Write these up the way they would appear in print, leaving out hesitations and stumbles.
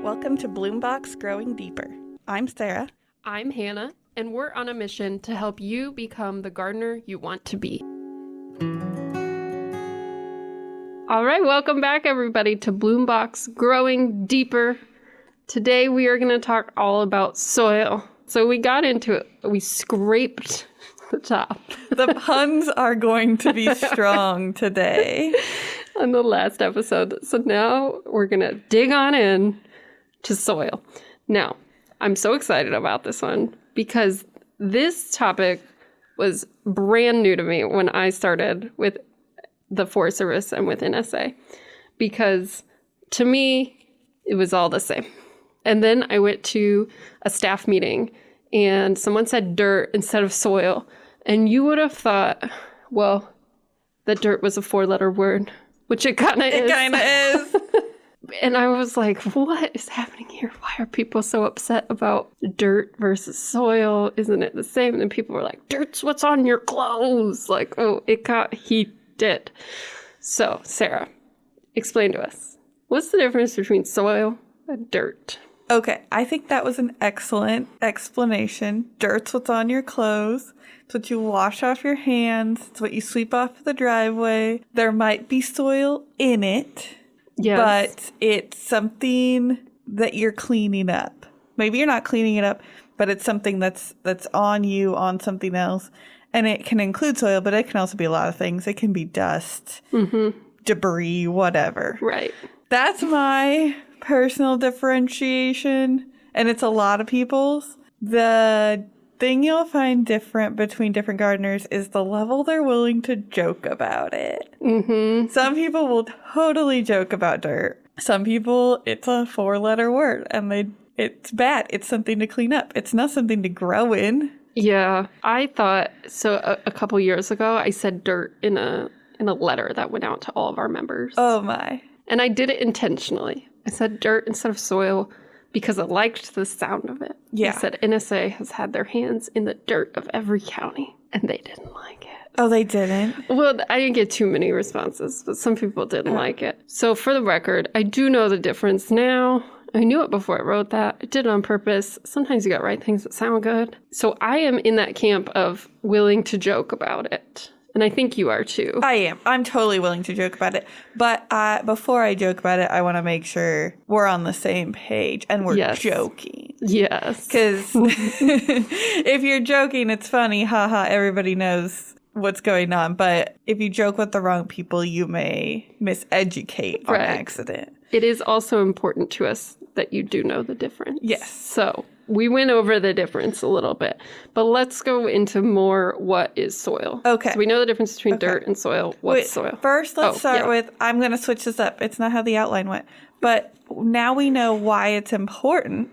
Welcome to Bloombox Growing Deeper. I'm Sarah. I'm Hannah, and we're on a mission to help you become the gardener you want to be. All right, welcome back, everybody, to Bloombox Growing Deeper. Today, we are going to talk all about soil. So we got into it. We scraped the top. The puns are going to be strong today. On the last episode. So now we're going to dig on in to soil. Now, I'm so excited about this one because this topic was brand new to me when I started with the Forest Service and with NSA, because to me, it was all the same. And then I went to a staff meeting and someone said dirt instead of soil. And you would have thought, well, that dirt was a 4-letter word, which it kind of is. It kind of is. And I was like, what is happening here? Why are people so upset about dirt versus soil? Isn't it the same? And people were like, dirt's what's on your clothes. Like, oh, it got heated. So, Sarah, explain to us, what's the difference between soil and dirt? Okay, I think that was an excellent explanation. Dirt's what's on your clothes. It's what you wash off your hands. It's what you sweep off the driveway. There might be soil in it. Yes. But it's something that you're cleaning up. Maybe you're not cleaning it up, but it's something that's on you, on something else. And it can include soil, but it can also be a lot of things. It can be dust, debris, whatever. Right. That's my personal differentiation. And it's a lot of people's. The thing you'll find different between different gardeners is the level they're willing to joke about it. Some people will totally joke about dirt. Some people, it's a 4-letter word and it's bad. It's something to clean up. It's not something to grow in. Yeah, I thought, so a couple years ago, I said dirt in a letter that went out to all of our members. Oh my. And I did it intentionally. I said dirt instead of soil, because I liked the sound of it. Yeah. I said NSA has had their hands in the dirt of every county, and they didn't like it. Oh, they didn't? Well, I didn't get too many responses, but some people didn't like it. So for the record, I do know the difference now. I knew it before I wrote that. I did it on purpose. Sometimes you got to write things that sound good. So I am in that camp of willing to joke about it. And I think you are too. I am. I'm totally willing to joke about it. But before I joke about it, I want to make sure we're on the same page and we're joking. Yes. Because if you're joking, it's funny. Haha, everybody knows what's going on. But if you joke with the wrong people, you may miseducate on accident. It is also important to us that you do know the difference. Yes. So we went over the difference a little bit, but let's go into more what is soil. Okay. So we know the difference between dirt and soil. What's soil? First, let's start with, I'm going to switch this up. It's not how the outline went. But now we know why it's important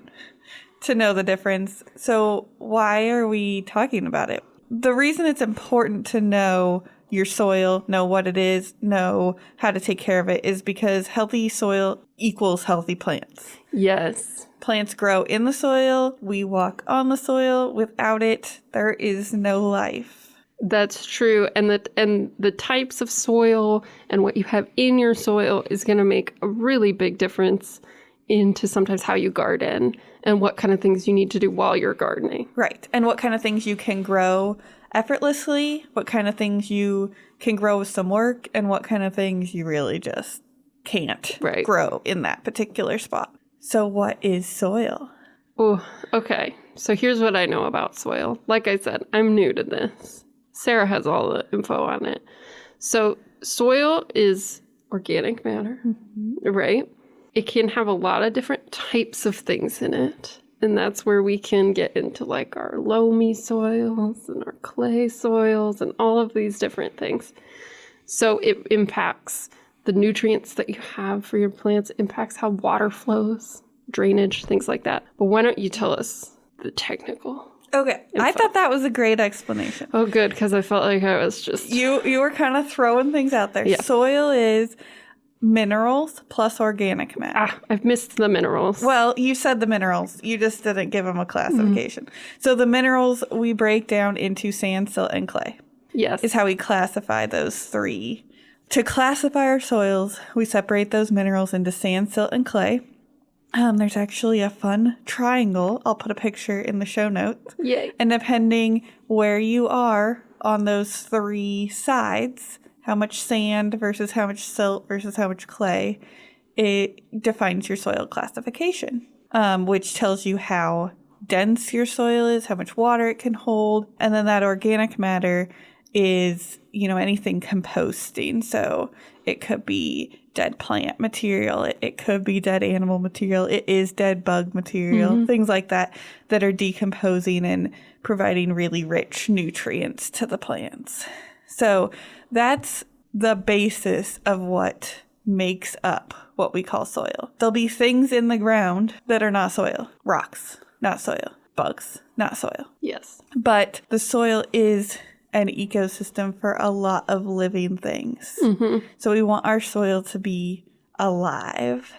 to know the difference. So why are we talking about it? The reason it's important to know your soil, know what it is, know how to take care of it is because healthy soil equals healthy plants. Yes. Plants grow in the soil. We walk on the soil. Without it, there is no life. That's true. And the types of soil and what you have in your soil is going to make a really big difference into sometimes how you garden and what kind of things you need to do while you're gardening. Right. And what kind of things you can grow effortlessly, what kind of things you can grow with some work, and what kind of things you really just can't grow in that particular spot. So what is soil? Oh, okay. So here's what I know about soil. Like I said, I'm new to this. Sarah has all the info on it. So soil is organic matter, right? It can have a lot of different types of things in it. And that's where we can get into like our loamy soils and our clay soils and all of these different things. So it impacts the nutrients that you have for your plants, impacts how water flows, drainage, things like that. But why don't you tell us the technical Okay. info? I thought that was a great explanation. Oh, good, because I felt like I was just... You were kind of throwing things out there. Yeah. Soil is minerals plus organic matter. I've missed the minerals. Well, you said the minerals. You just didn't give them a classification. So the minerals we break down into sand, silt, and clay. Yes. Is how we classify those three. To classify our soils, we separate those minerals into sand, silt, and clay. There's actually a fun triangle. I'll put a picture in the show notes. Yay. And depending where you are on those 3 sides, how much sand versus how much silt versus how much clay, it defines your soil classification, which tells you how dense your soil is, how much water it can hold. And then that organic matter is, anything composting. So it could be dead plant material. It could be dead animal material. It is dead bug material, things like that are decomposing and providing really rich nutrients to the plants. So that's the basis of what makes up what we call soil. There'll be things in the ground that are not soil. Rocks, not soil. Bugs, not soil. Yes. But the soil is an ecosystem for a lot of living things. So we want our soil to be alive.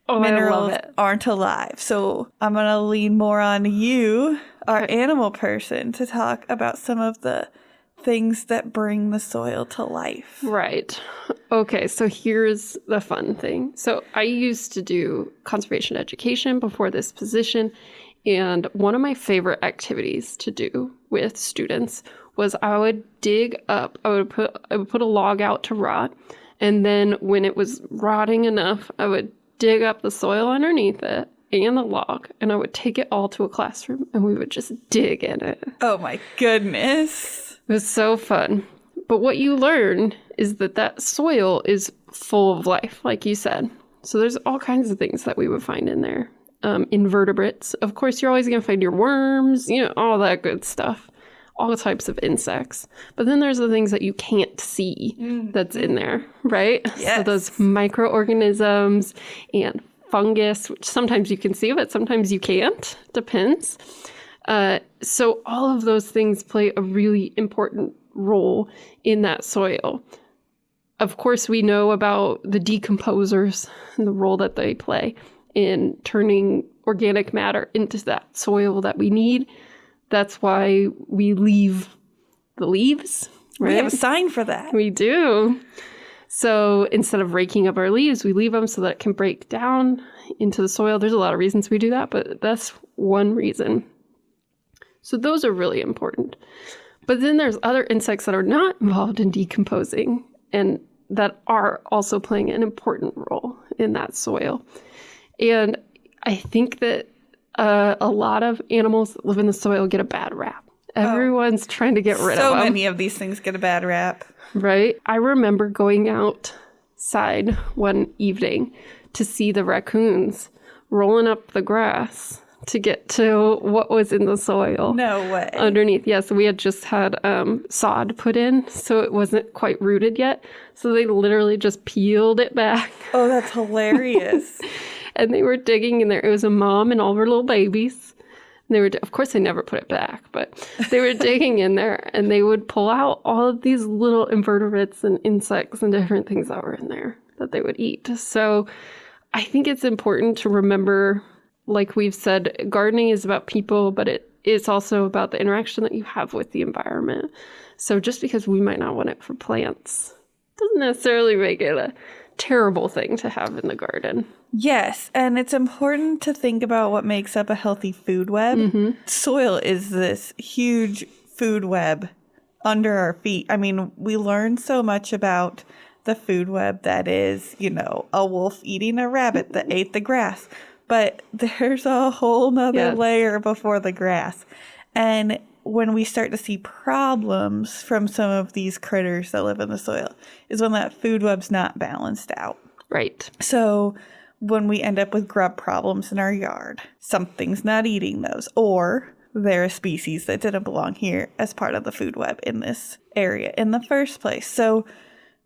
Oh, Minerals I love it. aren't alive. So I'm going to lean more on you, our animal person, to talk about some of the things that bring the soil to life. Right. Okay, so here's the fun thing. So I used to do conservation education before this position, and one of my favorite activities to do with students was I would dig up, I would put a log out to rot, and then when it was rotting enough, I would dig up the soil underneath it and the log, and I would take it all to a classroom, and we would just dig in it. Oh my goodness. It was so fun. But what you learn is that soil is full of life, like you said. So there's all kinds of things that we would find in there. Invertebrates. Of course, you're always going to find your worms, all that good stuff. All types of insects. But then there's the things that you can't see that's in there, right? Yes. So those microorganisms and fungus, which sometimes you can see, but sometimes you can't. Depends. So all of those things play a really important role in that soil. Of course, we know about the decomposers and the role that they play in turning organic matter into that soil that we need. That's why we leave the leaves, right? We have a sign for that. We do. So instead of raking up our leaves, we leave them so that it can break down into the soil. There's a lot of reasons we do that, but that's one reason. So those are really important. But then there's other insects that are not involved in decomposing and that are also playing an important role in that soil. And I think that a lot of animals that live in the soil get a bad rap. Everyone's trying to get rid of them. So many of these things get a bad rap. Right? I remember going outside one evening to see the raccoons rolling up the grass to get to what was in the soil. No way. Underneath. Yes, we had just had sod put in, so it wasn't quite rooted yet. So they literally just peeled it back. Oh, that's hilarious. And they were digging in there. It was a mom and all her little babies. And they were, of course, they never put it back, but they were digging in there and they would pull out all of these little invertebrates and insects and different things that were in there that they would eat. So I think it's important to remember, like we've said, gardening is about people, but it's also about the interaction that you have with the environment. So just because we might not want it for plants doesn't necessarily make it a terrible thing to have in the garden. Yes, and it's important to think about what makes up a healthy food web. Soil is this huge food web under our feet. I mean, we learn so much about the food web that is, a wolf eating a rabbit that ate the grass. But there's a whole nother layer before the grass. And when we start to see problems from some of these critters that live in the soil is when that food web's not balanced out. Right. So when we end up with grub problems in our yard, something's not eating those, or they're a species that didn't belong here as part of the food web in this area in the first place. So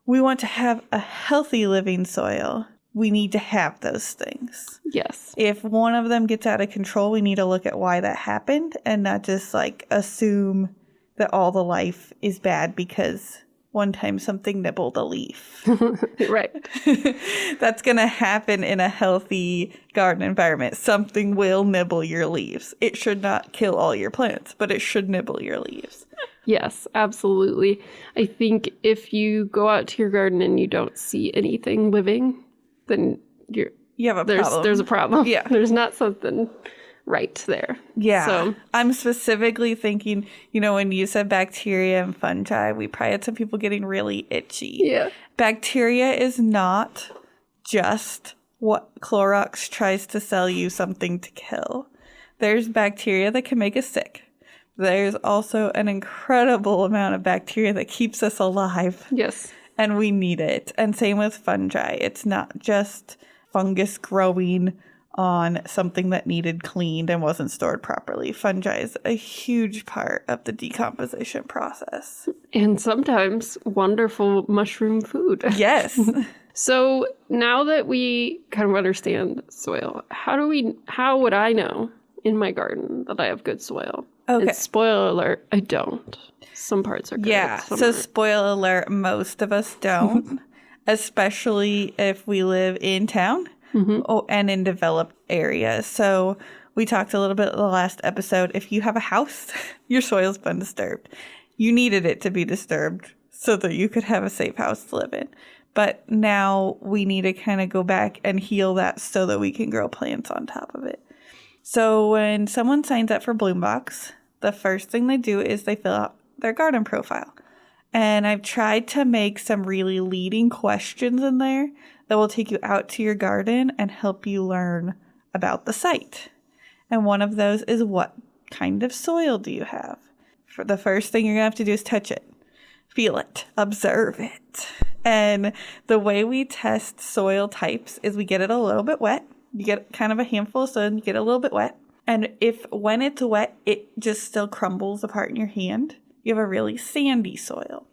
we want to have a healthy living soil. We need to have those things. Yes. If one of them gets out of control, we need to look at why that happened and not just assume that all the life is bad because one time something nibbled a leaf. Right. That's going to happen in a healthy garden environment. Something will nibble your leaves. It should not kill all your plants, but it should nibble your leaves. Yes, absolutely. I think if you go out to your garden and you don't see anything living, then you have a problem. There's a problem. Yeah. There's not something right there. Yeah. So I'm specifically thinking, when you said bacteria and fungi, we probably had some people getting really itchy. yeah. Bacteria is not just what Clorox tries to sell you something to kill. There's bacteria that can make us sick. There's also an incredible amount of bacteria that keeps us alive. Yes. And we need it. And same with fungi. It's not just fungus growing on something that needed cleaned and wasn't stored properly. Fungi is a huge part of the decomposition process. And sometimes wonderful mushroom food. Yes. So now that we kind of understand soil, how would I know in my garden that I have good soil? Okay. And spoiler alert, I don't. Some parts are good. Yeah. Some So aren't. spoiler alert, most of us don't, especially if we live in town. And in developed areas. So we talked a little bit in the last episode. If you have a house, your soil's been disturbed. You needed it to be disturbed so that you could have a safe house to live in. But now we need to kind of go back and heal that so that we can grow plants on top of it. So when someone signs up for Bloombox, the first thing they do is they fill out their garden profile. And I've tried to make some really leading questions in there that will take you out to your garden and help you learn about the site. And one of those is, what kind of soil do you have? For the first thing you're going to have to do is touch it, feel it, observe it. And the way we test soil types is we get it a little bit wet. You get kind of a handful of soil and you get it a little bit wet. And when it's wet, it just still crumbles apart in your hand, you have a really sandy soil.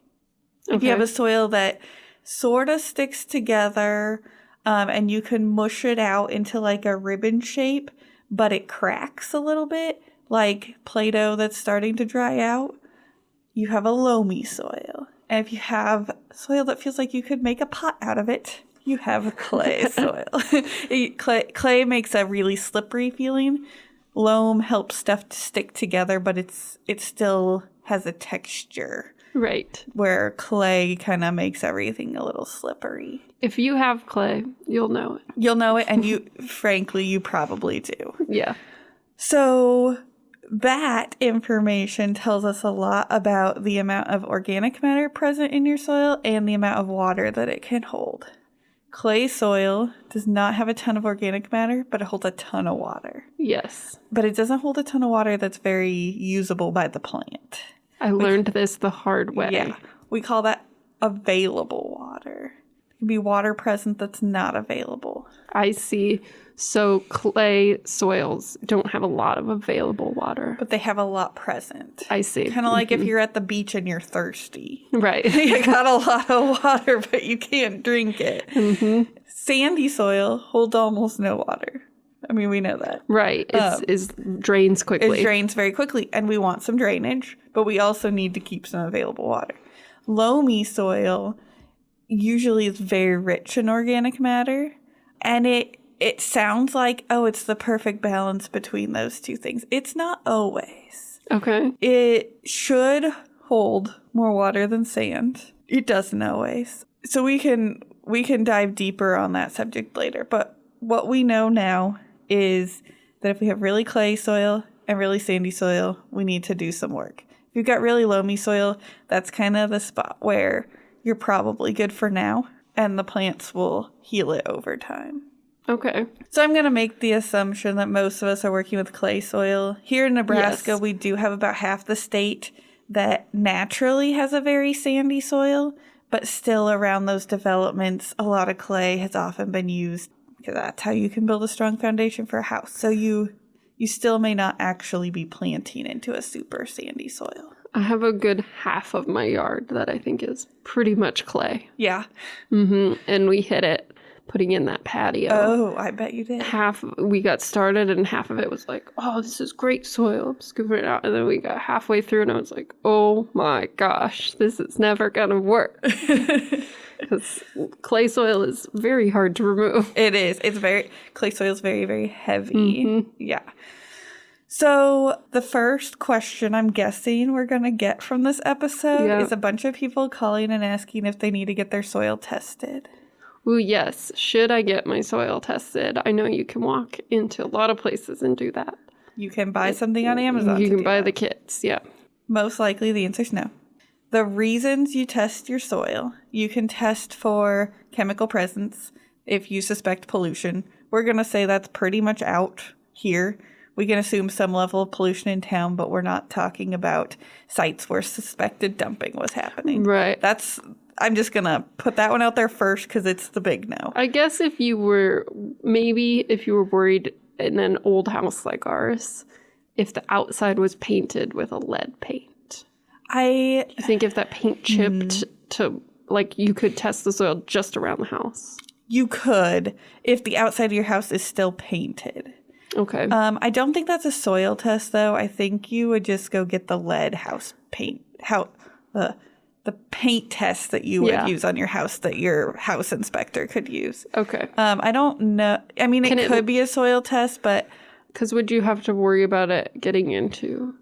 Okay. If you have a soil that sort of sticks together and you can mush it out into like a ribbon shape, but it cracks a little bit, like Play-Doh that's starting to dry out, you have a loamy soil. And if you have soil that feels like you could make a pot out of it, you have clay soil. Clay makes a really slippery feeling. Loam helps stuff to stick together, but it still has a texture. Right. Where clay kind of makes everything a little slippery. If you have clay, you'll know it. You'll know it, and frankly, you probably do. Yeah. So that information tells us a lot about the amount of organic matter present in your soil and the amount of water that it can hold. Clay soil does not have a ton of organic matter, but it holds a ton of water. Yes. But it doesn't hold a ton of water that's very usable by the plant. I learned this the hard way. Yeah. We call that available water. It can be water present that's not available. I see. So clay soils don't have a lot of available water. But they have a lot present. I see. Kind of like if you're at the beach and you're thirsty. Right. You got a lot of water, but you can't drink it. Mm-hmm. Sandy soil holds almost no water. I mean, we know that. Right. It drains quickly. It drains very quickly, and we want some drainage, but we also need to keep some available water. Loamy soil usually is very rich in organic matter, and it sounds like, it's the perfect balance between those two things. It's not always. Okay. It should hold more water than sand. It doesn't always. So we can dive deeper on that subject later, but what we know now is that if we have really clay soil and really sandy soil, we need to do some work. If you've got really loamy soil, that's kind of the spot where you're probably good for now, and the plants will heal it over time. Okay. So I'm going to make the assumption that most of us are working with clay soil. Here in Nebraska, we do have about half the state that naturally has a very sandy soil, but still around those developments, a lot of clay has often been used because that's how you can build a strong foundation for a house. So you still may not actually be planting into a super sandy soil. I have a good half of my yard that I think is pretty much clay. Yeah. Mm-hmm. And we hit it putting in that patio. Oh, I bet you did. We got started and half of it was like, oh, this is great soil. I'm scooping it out. And then we got halfway through and I was like, oh my gosh, this is never going to work. Because clay soil is very hard to remove. It is. Clay soil is very, very heavy. Mm-hmm. Yeah. So the first question I'm guessing we're going to get from this episode is a bunch of people calling and asking if they need to get their soil tested. Ooh, yes. Should I get my soil tested? I know you can walk into a lot of places and do that. You can buy something on Amazon. You to can do buy that. the kits, yeah. Most likely the answer is no. The reasons you test your soil, you can test for chemical presence if you suspect pollution. We're going to say that's pretty much out here. We can assume some level of pollution in town, but we're not talking about sites where suspected dumping was happening. Right. I'm just going to put that one out there first because it's the big no. I guess if you were worried in an old house like ours, if the outside was painted with a lead paint. I think if that paint chipped to, like, you could test the soil just around the house. You could if the outside of your house is still painted. Okay. I don't think that's a soil test, though. I think you would just go get the lead house paint. The paint test that you would use on your house that your house inspector could use. Okay. I don't know. I mean, it could be a soil test, but... Because would you have to worry about it getting into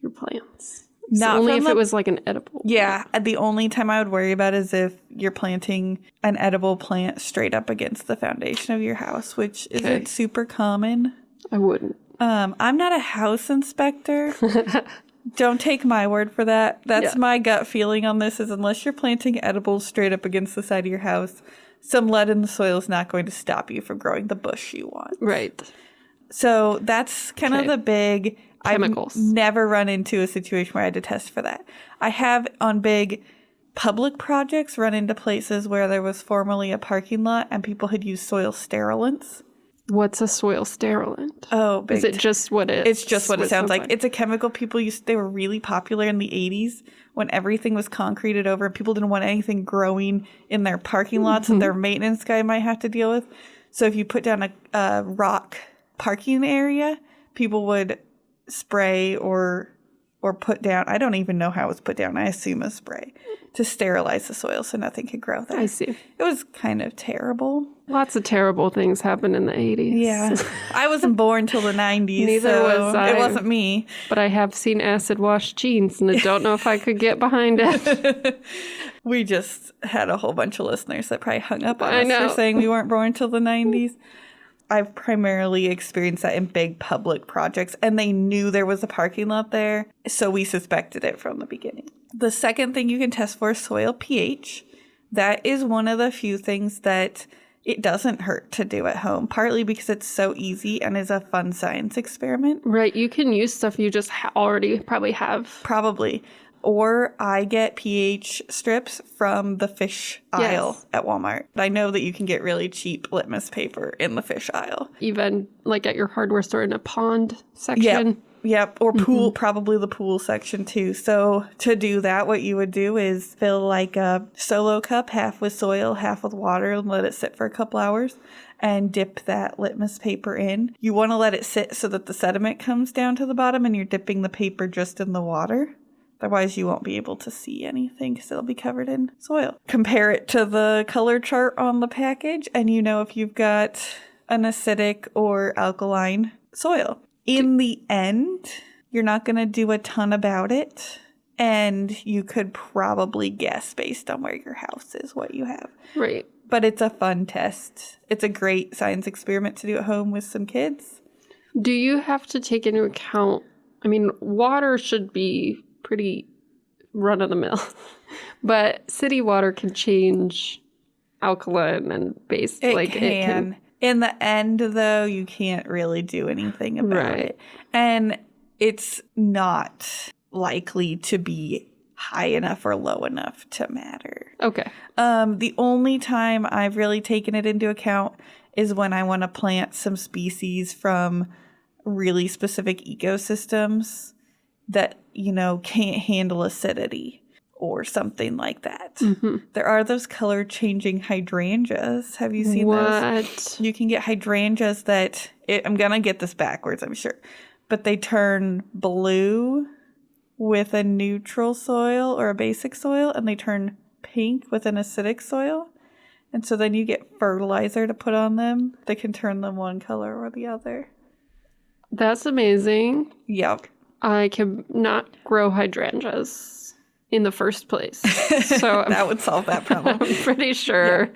your plants? Not only if it was like an edible. Yeah. The only time I would worry about is if you're planting an edible plant straight up against the foundation of your house, which isn't super common. I wouldn't. I'm not a house inspector. Don't take my word for that. That's my gut feeling on this is unless you're planting edibles straight up against the side of your house, some lead in the soil is not going to stop you from growing the bush you want. Right. So that's kind of the big... Chemicals. I've never run into a situation where I had to test for that. I have on big public projects run into places where there was formerly a parking lot and people had used soil sterilants. What's a soil sterilant? Oh, is it just what it? It's just what it sounds like. It's a chemical people used. They were really popular in the 80s when everything was concreted over and people didn't want anything growing in their parking lots that their maintenance guy might have to deal with. So if you put down a rock parking area, people would spray or put down. I don't even know how it was put down. I assume a spray to sterilize the soil so nothing could grow there. I see. It was kind of terrible. Lots of terrible things happened in the 80s. Yeah. I wasn't born till the 90s. Neither was I. It wasn't me. But I have seen acid wash jeans and I don't know if I could get behind it. We just had a whole bunch of listeners that probably hung up on us for saying we weren't born till the 90s. I've primarily experienced that in big public projects, and they knew there was a parking lot there, so we suspected it from the beginning. The second thing you can test for is soil pH. That is one of the few things that it doesn't hurt to do at home, partly because it's so easy and is a fun science experiment. Right, you can use stuff you just already probably have. Probably. Or I get pH strips from the fish aisle at Walmart. I know that you can get really cheap litmus paper in the fish aisle. Even like at your hardware store in a pond section. Yep. Or pool, probably the pool section too. So to do that, what you would do is fill like a solo cup, half with soil, half with water, and let it sit for a couple hours and dip that litmus paper in. You want to let it sit so that the sediment comes down to the bottom and you're dipping the paper just in the water. Otherwise, you won't be able to see anything because it'll be covered in soil. Compare it to the color chart on the package, and you know if you've got an acidic or alkaline soil. In the end, you're not going to do a ton about it, and you could probably guess based on where your house is what you have. Right. But it's a fun test. It's a great science experiment to do at home with some kids. Do you have to take into account, I mean, water should be pretty run-of-the-mill, but city water can change alkaline and base. It can. In the end, though, you can't really do anything about it. And it's not likely to be high enough or low enough to matter. Okay. The only time I've really taken it into account is when I want to plant some species from really specific ecosystems that, you know, can't handle acidity or something like that. Mm-hmm. There are those color changing hydrangeas. Have you seen those? You can get hydrangeas that, I'm going to get this backwards, I'm sure, but they turn blue with a neutral soil or a basic soil, and they turn pink with an acidic soil. And so then you get fertilizer to put on them that can turn them one color or the other. That's amazing. Yep. I cannot grow hydrangeas in the first place. So that would solve that problem. I'm pretty sure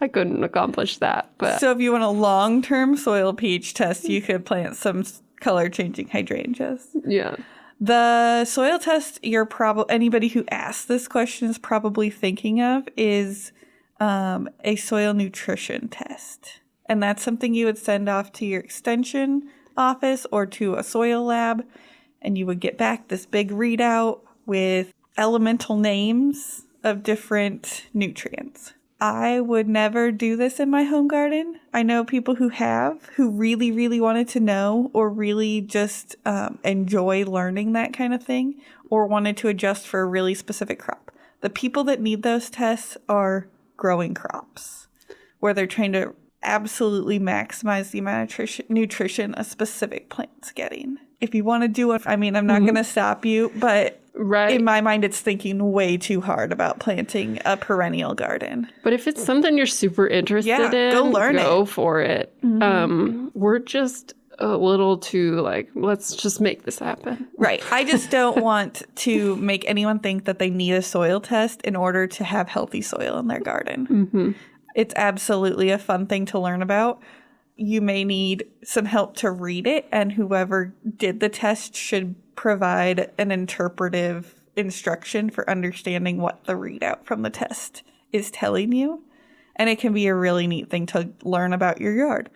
I couldn't accomplish that. But So if you want a long-term soil pH test, you could plant some color-changing hydrangeas. yeah. The soil test anybody who asks this question is probably thinking of is a soil nutrition test. And that's something you would send off to your extension office or to a soil lab. And you would get back this big readout with elemental names of different nutrients. I would never do this in my home garden. I know people who really, really wanted to know or really just enjoy learning that kind of thing or wanted to adjust for a really specific crop. The people that need those tests are growing crops where they're trying to absolutely maximize the amount of nutrition a specific plant's getting. If you want to do it, I mean, I'm not going to stop you, but in my mind, it's thinking way too hard about planting a perennial garden. But if it's something you're super interested in, go for it. We're just a little too let's just make this happen. Right. I just don't want to make anyone think that they need a soil test in order to have healthy soil in their garden. It's absolutely a fun thing to learn about. You may need some help to read it, and whoever did the test should provide an interpretive instruction for understanding what the readout from the test is telling you. And it can be a really neat thing to learn about your yard.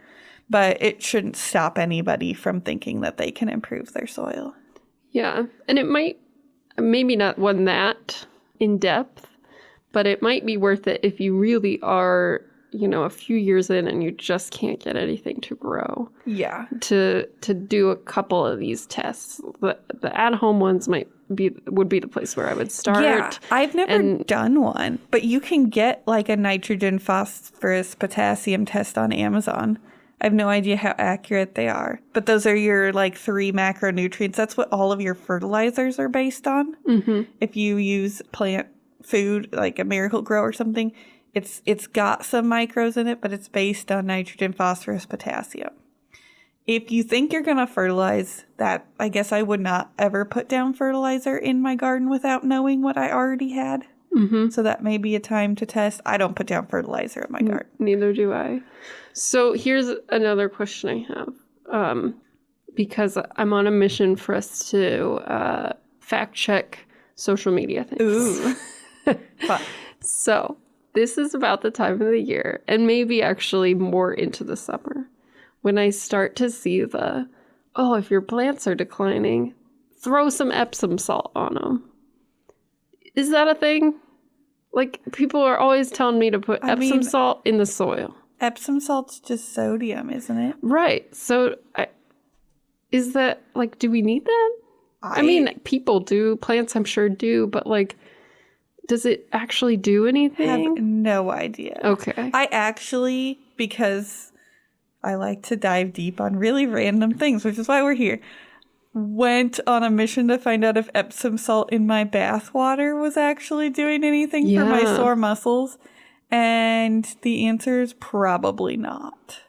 But it shouldn't stop anybody from thinking that they can improve their soil. Yeah. And it might, maybe not one that in depth, but it might be worth it if you really are, a few years in and you just can't get anything to grow. Yeah. To do a couple of these tests. The at-home ones would be the place where I would start. Yeah, I've never done one, but you can get a nitrogen, phosphorus, potassium test on Amazon. I have no idea how accurate they are, but those are your 3 macronutrients. That's what all of your fertilizers are based on. If you use plant food like a Miracle Grow or something, it's got some micros in it, but it's based on nitrogen, phosphorus, potassium. If you think you're going to fertilize that, I guess I would not ever put down fertilizer in my garden without knowing what I already had. So that may be a time to test. I don't put down fertilizer in my garden. Neither do I. So here's another question I have. Because I'm on a mission for us to fact check social media things. Ooh. Fun. So this is about the time of the year, and maybe actually more into the summer, when I start to see if your plants are declining, throw some Epsom salt on them. Is that a thing? People are always telling me to put Epsom salt in the soil. Epsom salt's just sodium, isn't it? Right. So is that, do we need that? I mean, people do. Plants, I'm sure, do. But, does it actually do anything? I have no idea. Okay. I actually, because I like to dive deep on really random things, which is why we're here, went on a mission to find out if Epsom salt in my bath water was actually doing anything for my sore muscles. And the answer is probably not.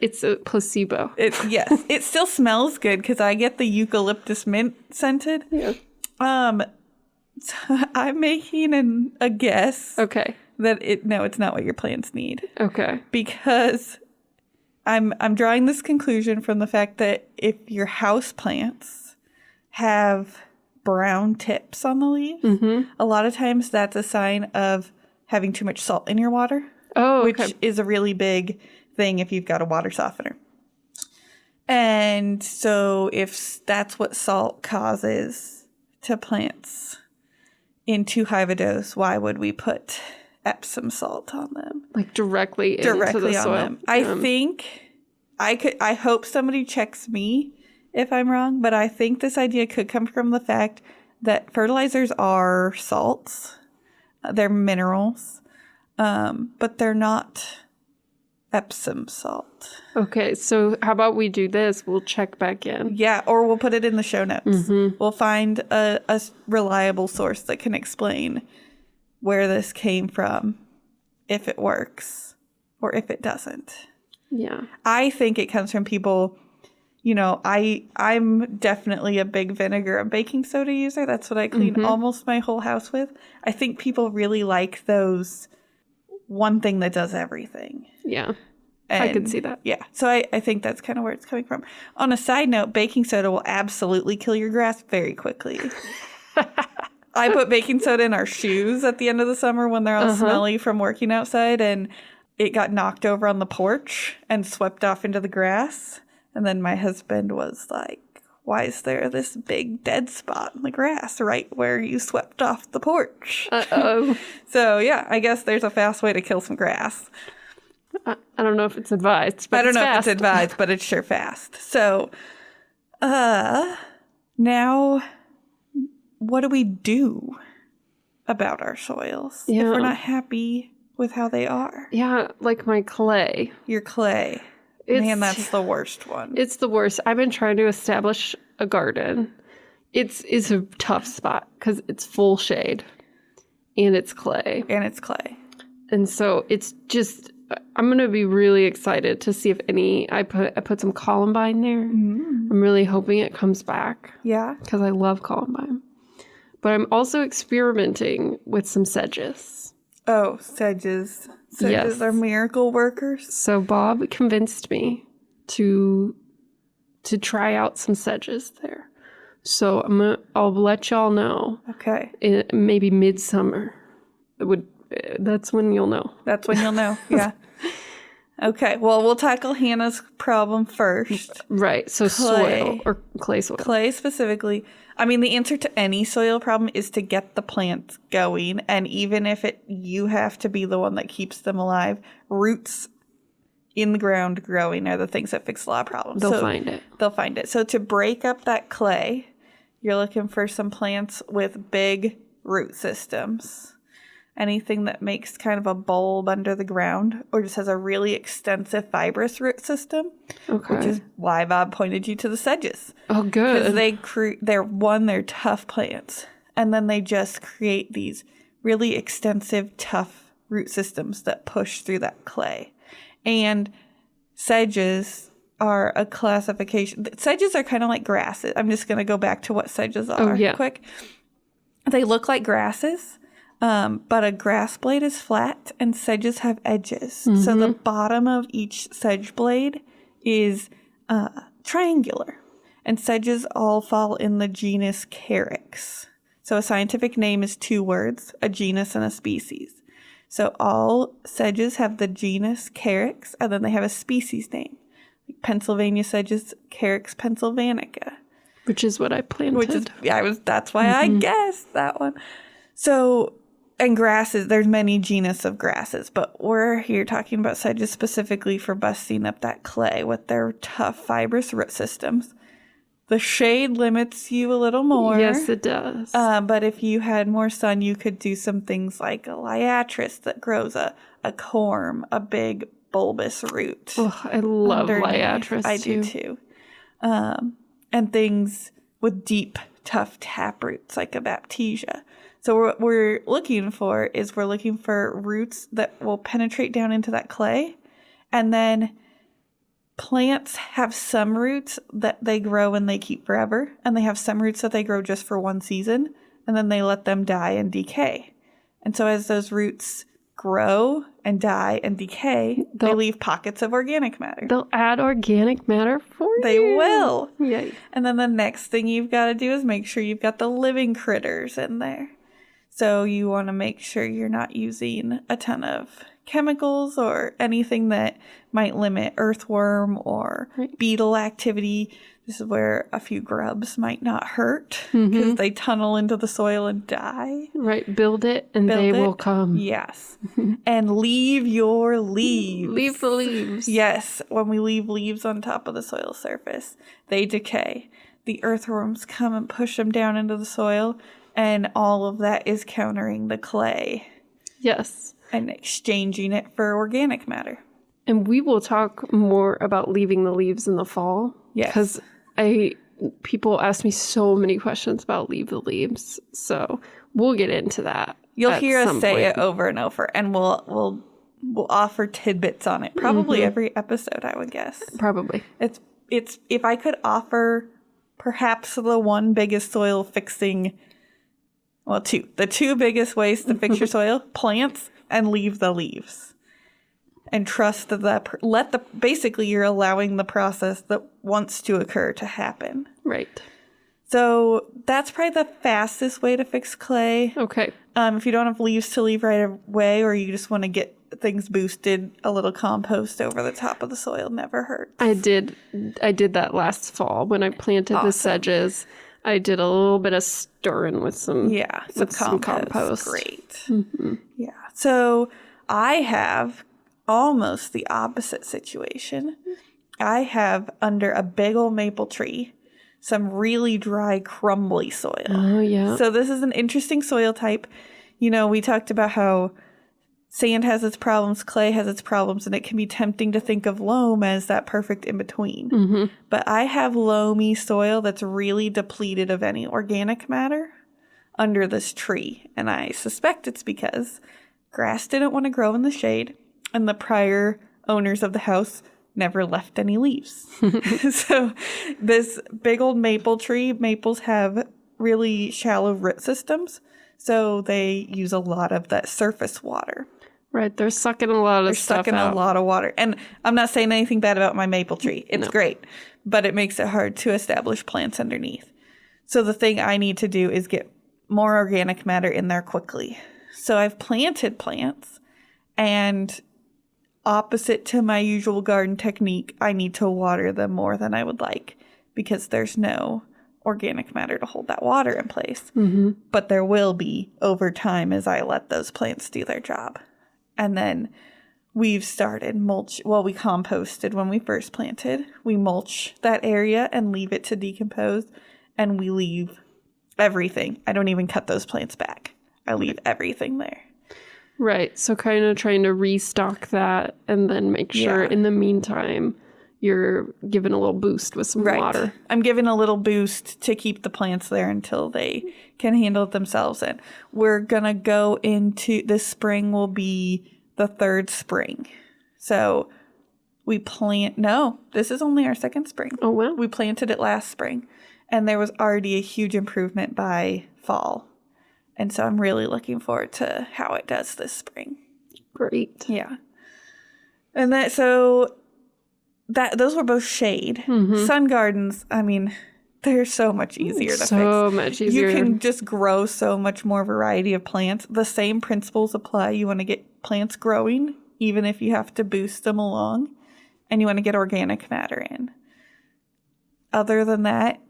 It's a placebo. Yes. It still smells good because I get the eucalyptus mint scented. Yeah. So I'm making a guess. Okay. That it's not what your plants need. Okay. Because I'm drawing this conclusion from the fact that if your house plants have brown tips on the leaves, a lot of times that's a sign of having too much salt in your water. Oh, okay. Which is a really big thing if you've got a water softener. And so if that's what salt causes to plants in too high of a dose, why would we put Epsom salt on them? Directly into the soil. Them. I think I hope somebody checks me if I'm wrong, but I think this idea could come from the fact that fertilizers are salts. They're minerals, but they're not Epsom salt. Okay, so how about we do this? We'll check back in. Yeah, or we'll put it in the show notes. We'll find a reliable source that can explain where this came from, if it works, or if it doesn't. Yeah. I think it comes from people, I'm definitely a big vinegar and baking soda user. That's what I clean almost my whole house with. I think people really like those one thing that does everything. Yeah. I could see that. Yeah. So I think that's kind of where it's coming from. On a side note, baking soda will absolutely kill your grass very quickly. I put baking soda in our shoes at the end of the summer when they're all smelly from working outside, and it got knocked over on the porch and swept off into the grass. And then my husband was like, why is there this big dead spot in the grass right where you swept off the porch? Uh-oh. So, yeah, I guess there's a fast way to kill some grass. I don't know if it's advised, but I don't it's know fast. if it's advised, but it's sure fast. So, now, what do we do about our soils if we're not happy with how they are? Yeah, like my clay. Your clay. Man, that's the worst one. It's the worst. I've been trying to establish a garden. It's a tough spot because it's full shade, and it's clay. And so it's just... I'm going to be really excited to see if I put some columbine there. I'm really hoping it comes back. Yeah. Because I love columbine. But I'm also experimenting with some sedges. Oh, sedges. Sedges are miracle workers. So Bob convinced me to try out some sedges there. So I'll let y'all know. Okay. Maybe midsummer. That's when you'll know. That's when you'll know. Yeah. Okay. Well, we'll tackle Hannah's problem first. Right. So soil or clay soil. Clay specifically. I mean, the answer to any soil problem is to get the plants going. And even if you have to be the one that keeps them alive, roots in the ground growing are the things that fix a lot of problems. They'll find it. They'll find it. So to break up that clay, you're looking for some plants with big root systems. Anything that makes kind of a bulb under the ground or just has a really extensive fibrous root system. Okay. Which is why Bob pointed you to the sedges. Oh, good. Because they're tough plants. And then they just create these really extensive, tough root systems that push through that clay. And sedges are a classification. Sedges are kind of like grasses. I'm just going to go back to what sedges are quick. They look like grasses. But a grass blade is flat and sedges have edges. So the bottom of each sedge blade is triangular. And sedges all fall in the genus Carex. So a scientific name is 2 words, a genus and a species. So all sedges have the genus Carex, and then they have a species name. Like Pennsylvania sedges, Carex pennsylvanica. Which is what I planted. That's why I guessed that one. So... And grasses, there's many genus of grasses, but we're here talking about sedges specifically for busting up that clay with their tough fibrous root systems. The shade limits you a little more. Yes, it does. But if you had more sun, you could do some things like a liatris that grows a corm, a big bulbous root. Oh, I love liatris. I do too. And things with deep, tough tap roots like a baptisia. So what we're looking for roots that will penetrate down into that clay. And then plants have some roots that they grow and they keep forever. And they have some roots that they grow just for one season. And then they let them die and decay. And so as those roots grow and die and decay, they leave pockets of organic matter. They'll add organic matter for you. They will. Yay. And then the next thing you've got to do is make sure you've got the living critters in there. So you want to make sure you're not using a ton of chemicals or anything that might limit earthworm or beetle activity. This is where a few grubs might not hurt because they tunnel into the soil and die. Right. Build it and they will come. Yes. And leave your leaves. Leave the leaves. Yes. When we leave leaves on top of the soil surface, they decay. The earthworms come and push them down into the soil. And all of that is countering the clay. Yes. And exchanging it for organic matter. And we will talk more about leaving the leaves in the fall. Yes. Because people ask me so many questions about leave the leaves. So we'll get into that. You'll hear us say it over and over. And we'll offer tidbits on it. Probably every episode, I would guess. Probably. It's if I could offer perhaps the one biggest soil fixing Well, two. The two biggest ways to fix your soil, plants and leave the leaves. And trust that basically you're allowing the process that wants to occur to happen. Right. So that's probably the fastest way to fix clay. Okay. If you don't have leaves to leave right away, or you just want to get things boosted, a little compost over the top of the soil never hurts. I did that last fall when I planted the sedges. I did a little bit of stirring with some compost. Great. Mm-hmm. Yeah. So I have almost the opposite situation. I have under a big old maple tree some really dry, crumbly soil. Oh, yeah. So this is an interesting soil type. You know, we talked about how sand has its problems, clay has its problems, and it can be tempting to think of loam as that perfect in-between. Mm-hmm. But I have loamy soil that's really depleted of any organic matter under this tree. And I suspect it's because grass didn't want to grow in the shade, and the prior owners of the house never left any leaves. So this big old maple tree, maples have really shallow root systems, so they use a lot of that surface water. Right, they're sucking a lot of stuff out. They're sucking a lot of water. And I'm not saying anything bad about my maple tree. It's great, but it makes it hard to establish plants underneath. So the thing I need to do is get more organic matter in there quickly. So I've planted plants, and opposite to my usual garden technique, I need to water them more than I would like because there's no organic matter to hold that water in place. Mm-hmm. But there will be over time as I let those plants do their job. And then we've started mulch. Well, we composted when we first planted. We mulch that area and leave it to decompose. And we leave everything. I don't even cut those plants back. I leave everything there. Right. So kind of trying to restock that and then make sure in the meantime you're giving a little boost with some water. I'm giving a little boost to keep the plants there until they can handle it themselves. And we're going to go into this spring will be the third spring. So we this is only our second spring. Oh, wow. We planted it last spring, and there was already a huge improvement by fall. And so I'm really looking forward to how it does this spring. Great. Yeah. And those were both shade. Mm-hmm. Sun gardens, I mean, they're so much easier to fix. So much easier. You can just grow so much more variety of plants. The same principles apply. You want to get plants growing, even if you have to boost them along, and you want to get organic matter in. Other than that,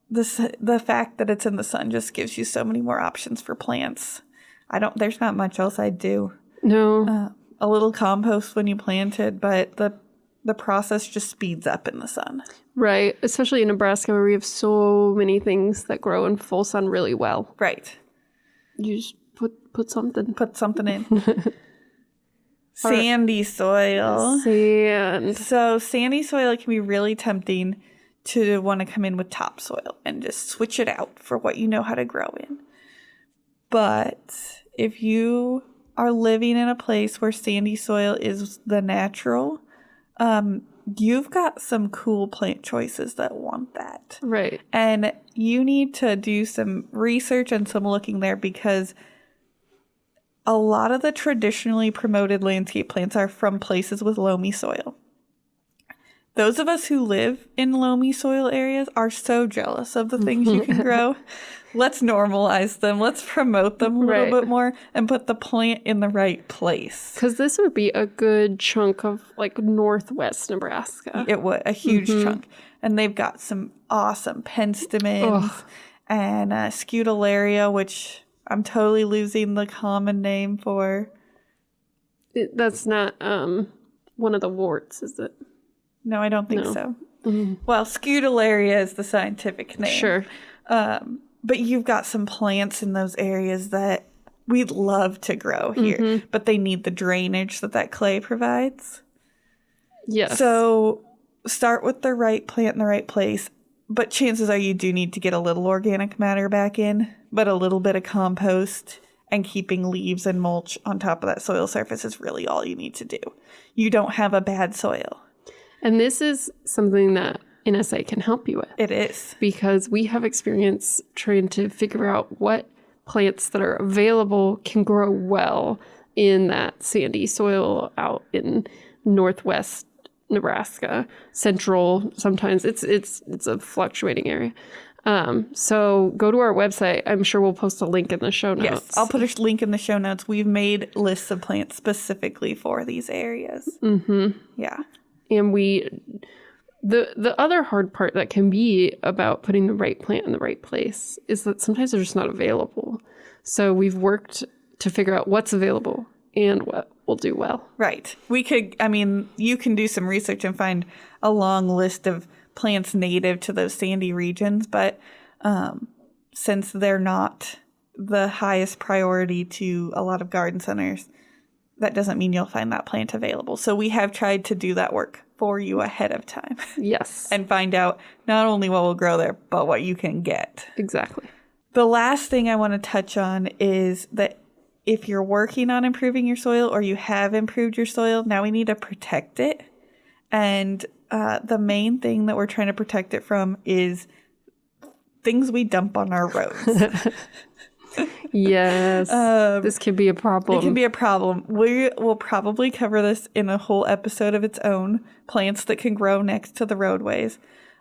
the fact that it's in the sun just gives you so many more options for plants. There's not much else I'd do. No. A little compost when you planted, but the process just speeds up in the sun. Right. Especially in Nebraska where we have so many things that grow in full sun really well. Right. You just put something. Put something in. Sandy soil. Sand. So sandy soil can be really tempting to want to come in with topsoil and just switch it out for what you know how to grow in. But if you are living in a place where sandy soil is the natural, you've got some cool plant choices that want that. Right. And you need to do some research and some looking there because a lot of the traditionally promoted landscape plants are from places with loamy soil. Those of us who live in loamy soil areas are so jealous of the things you can grow. Let's normalize them. Let's promote them a little bit more and put the plant in the right place. Because this would be a good chunk of like northwest Nebraska. It would, a huge chunk. And they've got some awesome penstemons and Scutellaria, which I'm totally losing the common name for. That's not one of the warts, is it? No, I don't think so. Mm-hmm. Well, Scutellaria is the scientific name. Sure. But you've got some plants in those areas that we'd love to grow here, but they need the drainage that clay provides. Yes. So start with the right plant in the right place, but chances are you do need to get a little organic matter back in, but a little bit of compost and keeping leaves and mulch on top of that soil surface is really all you need to do. You don't have a bad soil. And this is something that NSA can help you with. It is. Because we have experience trying to figure out what plants that are available can grow well in that sandy soil out in northwest Nebraska, central. Sometimes it's a fluctuating area. So go to our website. I'm sure we'll post a link in the show notes. Yes, I'll put a link in the show notes. We've made lists of plants specifically for these areas. Mm-hmm. Yeah. And the other hard part that can be about putting the right plant in the right place is that sometimes they're just not available. So we've worked to figure out what's available and what will do well. Right. You can do some research and find a long list of plants native to those sandy regions, but since they're not the highest priority to a lot of garden centers, that doesn't mean you'll find that plant available. So we have tried to do that work for you ahead of time. Yes. And find out not only what will grow there, but what you can get. Exactly. The last thing I want to touch on is that if you're working on improving your soil or you have improved your soil, now we need to protect it. And the main thing that we're trying to protect it from is things we dump on our roads. Yes. This can be a problem. It can be a problem. We will probably cover this in a whole episode of its own, plants that can grow next to the roadways.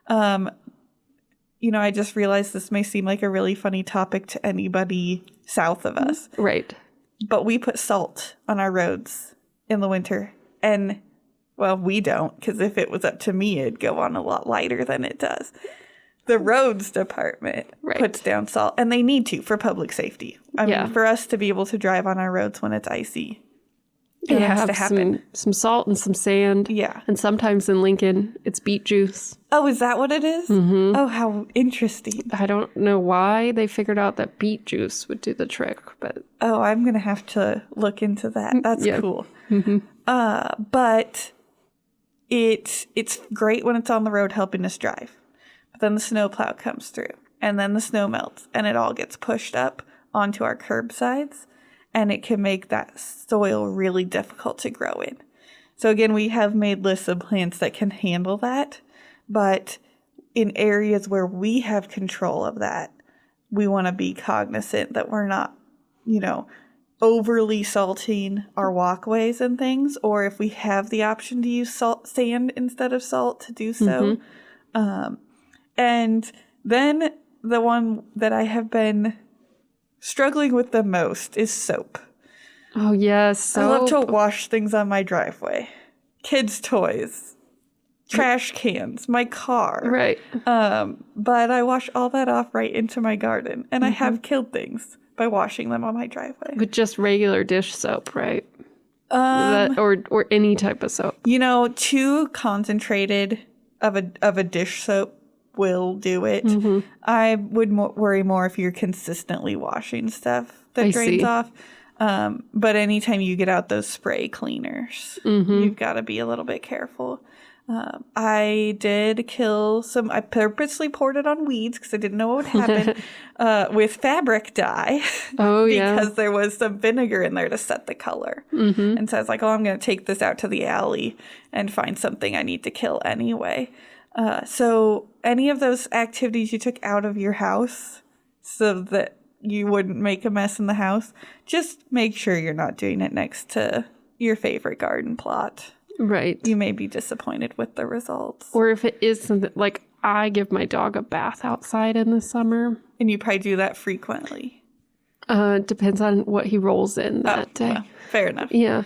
I just realized this may seem like a really funny topic to anybody south of us. Right. But we put salt on our roads in the winter. And, well, we don't, because if it was up to me, it'd go on a lot lighter than it does. The roads department puts down salt, and they need to for public safety. I mean, for us to be able to drive on our roads when it's icy, it has to happen. Some salt and some sand. Yeah. And sometimes in Lincoln, it's beet juice. Oh, is that what it is? Mm-hmm. Oh, how interesting. I don't know why they figured out that beet juice would do the trick, but... Oh, I'm going to have to look into that. That's cool. Mm-hmm. But it's great when it's on the road helping us drive. But then the snowplow comes through, and then the snow melts, and it all gets pushed up onto our curbsides, and it can make that soil really difficult to grow in. So again, we have made lists of plants that can handle that, but in areas where we have control of that, we want to be cognizant that we're not, overly salting our walkways and things, or if we have the option to use sand instead of salt, to do so. Mm-hmm. And then the one that I have been struggling with the most is soap. Oh, yes. Soap. I love to wash things on my driveway. Kids' toys, trash cans, my car. Right. But I wash all that off right into my garden. And I have killed things by washing them on my driveway. With just regular dish soap, right? Or any type of soap. Too concentrated of a dish soap will do it. Mm-hmm. I would worry more if you're consistently washing stuff that drains off. But anytime you get out those spray cleaners, you've got to be a little bit careful. I did kill some. I purposely poured it on weeds because I didn't know what would happen with fabric dye. Oh, because there was some vinegar in there to set the color. Mm-hmm. And so I was like, I'm going to take this out to the alley and find something I need to kill anyway. So any of those activities you took out of your house so that you wouldn't make a mess in the house, just make sure you're not doing it next to your favorite garden plot. Right. You may be disappointed with the results. Or if it is something like I give my dog a bath outside in the summer. And you probably do that frequently. Depends on what he rolls in that day. Well, fair enough. Yeah.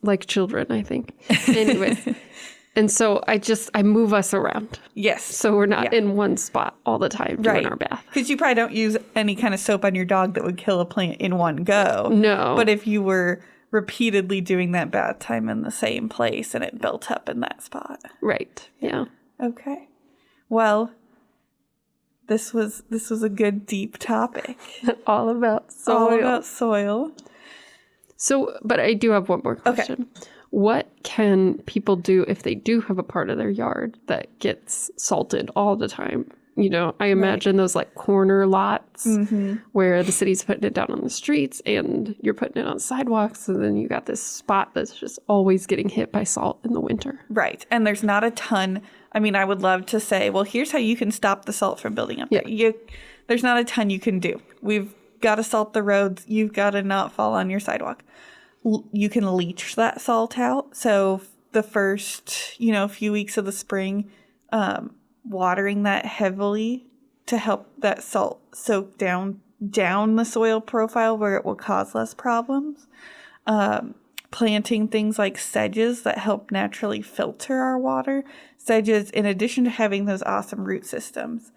Like children, I think. Anyways. And so I move us around. Yes. So we're not in one spot all the time doing our bath. Because you probably don't use any kind of soap on your dog that would kill a plant in one go. No. But if you were repeatedly doing that bath time in the same place and it built up in that spot. Right. Yeah. Okay. Well, this was a good deep topic. All about soil. All about soil. So, but I do have one more question. Okay. What can people do if they do have a part of their yard that gets salted all the time? I imagine those like corner lots where the city's putting it down on the streets and you're putting it on sidewalks. And then you got this spot that's just always getting hit by salt in the winter. Right. And there's not a ton. I mean, I would love to say, well, here's how you can stop the salt from building up there. There's not a ton you can do. We've got to salt the roads. You've got to not fall on your sidewalk. You can leach that salt out. So the first, few weeks of the spring, watering that heavily to help that salt soak down the soil profile where it will cause less problems. Planting things like sedges that help naturally filter our water. Sedges, in addition to having those awesome root systems,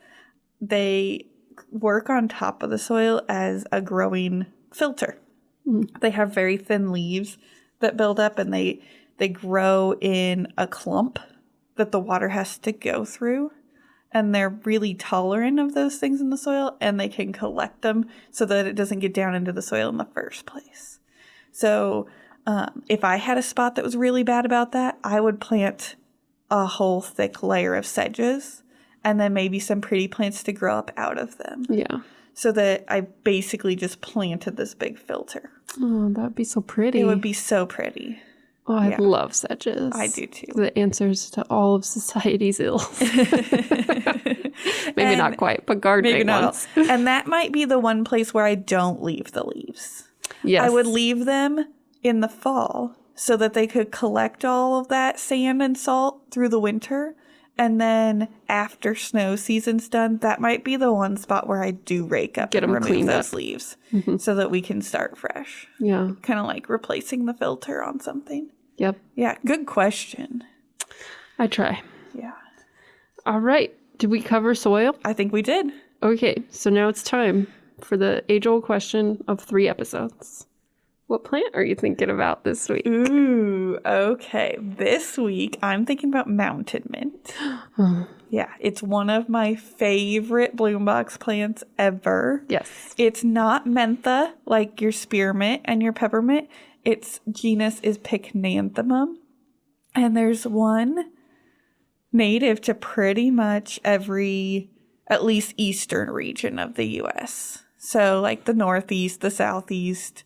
they work on top of the soil as a growing filter. They have very thin leaves that build up, and they grow in a clump that the water has to go through. And they're really tolerant of those things in the soil, and they can collect them so that it doesn't get down into the soil in the first place. So if I had a spot that was really bad about that, I would plant a whole thick layer of sedges and then maybe some pretty plants to grow up out of them. Yeah. So that I basically just planted this big filter. Oh, that'd be so pretty. It would be so pretty. Oh, I love sedges. I do too. The answers to all of society's ills. Maybe not quite, but gardening maybe not ones. And that might be the one place where I don't leave the leaves. Yes. I would leave them in the fall so that they could collect all of that sand and salt through the winter. And then after snow season's done, that might be the one spot where I do rake up and remove those leaves so that we can start fresh. Yeah. Kind of like replacing the filter on something. Yep. Yeah, good question. I try. Yeah. All right. Did we cover soil? I think we did. Okay, so now it's time for the age-old question of 3 episodes. What plant are you thinking about this week? Ooh, okay. This week, I'm thinking about mountain mint. Yeah, it's one of my favorite bloom box plants ever. Yes. It's not mentha like your spearmint and your peppermint. Its genus is Pycnanthemum. And there's one native to pretty much every, at least eastern region of the U.S. So like the Northeast, the Southeast,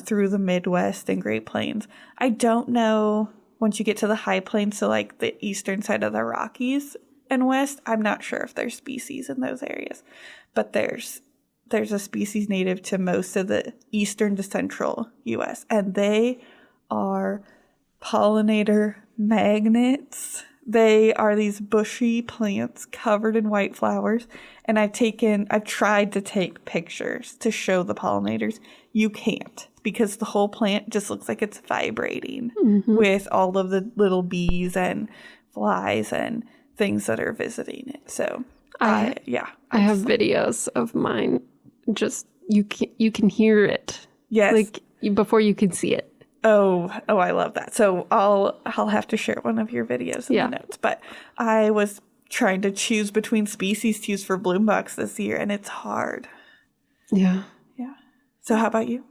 through the Midwest and Great Plains. I don't know once you get to the high plains, so like the eastern side of the Rockies and West, I'm not sure if there's species in those areas. But there's a species native to most of the eastern to central U.S. And they are pollinator magnets. They are these bushy plants covered in white flowers. And I've tried to take pictures to show the pollinators. You can't, because the whole plant just looks like it's vibrating with all of the little bees and flies and things that are visiting it. So I have videos of mine. Just you can hear it. Yes. Like before you can see it. Oh, I love that. So I'll have to share one of your videos in the notes. But I was trying to choose between species to use for bloom box this year, and it's hard. Yeah. Yeah. So how about you?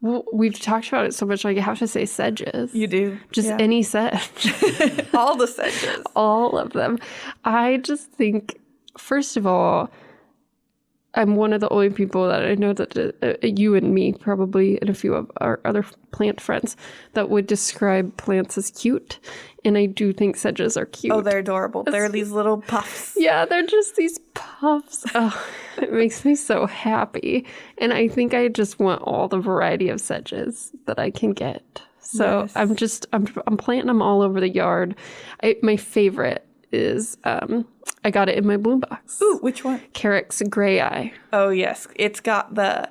Well, we've talked about it so much, like, I have to say sedges. You do? Just any sedge. All the sedges. All of them. I just think, first of all, I'm one of the only people that I know that you and me probably and a few of our other plant friends that would describe plants as cute. And I do think sedges are cute. Oh, they're adorable. They're these little puffs. Yeah, they're just these puffs. Oh, it makes me so happy. And I think I just want all the variety of sedges that I can get. So yes. I'm planting them all over the yard. My favorite is I got it in my bloom box. Ooh, which one? Carrick's Gray Eye. Oh, yes. It's got the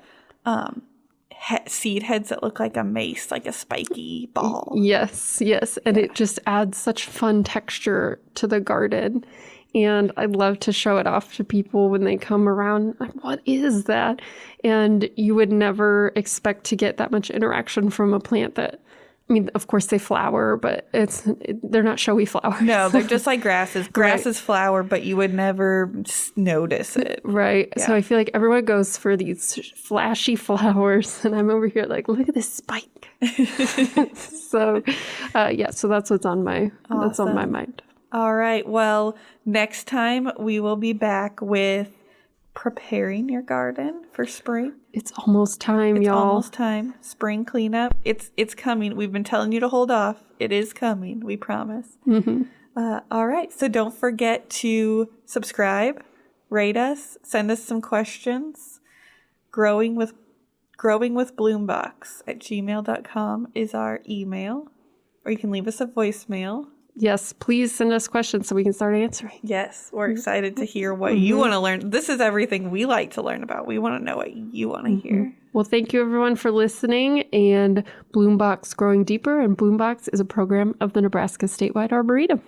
seed heads that look like a mace, like a spiky ball. Yes. And it just adds such fun texture to the garden. And I love to show it off to people when they come around. Like, what is that? And you would never expect to get that much interaction from a plant that, I mean, of course they flower, but they're not showy flowers. No, they're just like grasses. Grasses flower, but you would never notice it. Right. Yeah. So I feel like everyone goes for these flashy flowers, and I'm over here like, look at this spike. So that's what's on my mind. All right. Well, next time we will be back with preparing your garden for spring. It's almost time, y'all. It's almost time. Spring cleanup. It's coming. We've been telling you to hold off. It is coming. We promise. Mm-hmm. All right. So don't forget to subscribe, rate us, send us some questions. growingwithbloombox@gmail.com is our email, or you can leave us a voicemail. Yes, please send us questions so we can start answering. Yes, we're excited to hear what you want to learn. This is everything we like to learn about. We want to know what you want to hear. Well, thank you everyone for listening. And Bloombox Growing Deeper, and Bloombox is a program of the Nebraska Statewide Arboretum.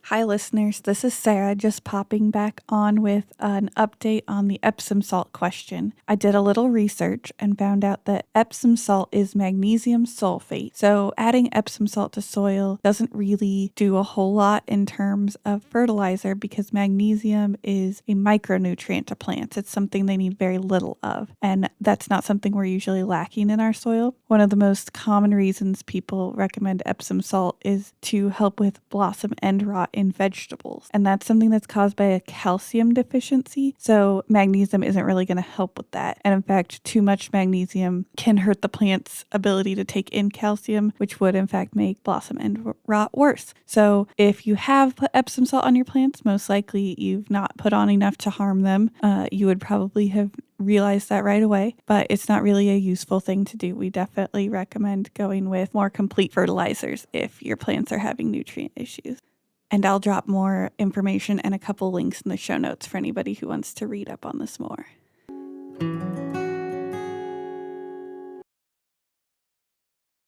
Hi, listeners. This is Sarah, just popping back on with an update on the Epsom salt question. I did a little research and found out that Epsom salt is magnesium sulfate. So adding Epsom salt to soil doesn't really do a whole lot in terms of fertilizer because magnesium is a micronutrient to plants. It's something they need very little of, and that's not something we're usually lacking in our soil. One of the most common reasons people recommend Epsom salt is to help with blossom end rot in vegetables, and that's something that's caused by a calcium deficiency. So magnesium isn't really going to help with that, and in fact too much magnesium can hurt the plant's ability to take in calcium, which would in fact make blossom end rot worse. So if you have put Epsom salt on your plants, most likely you've not put on enough to harm them. You would probably have realized that right away, but it's not really a useful thing to do. We definitely recommend going with more complete fertilizers if your plants are having nutrient issues. And I'll drop more information and a couple links in the show notes for anybody who wants to read up on this more.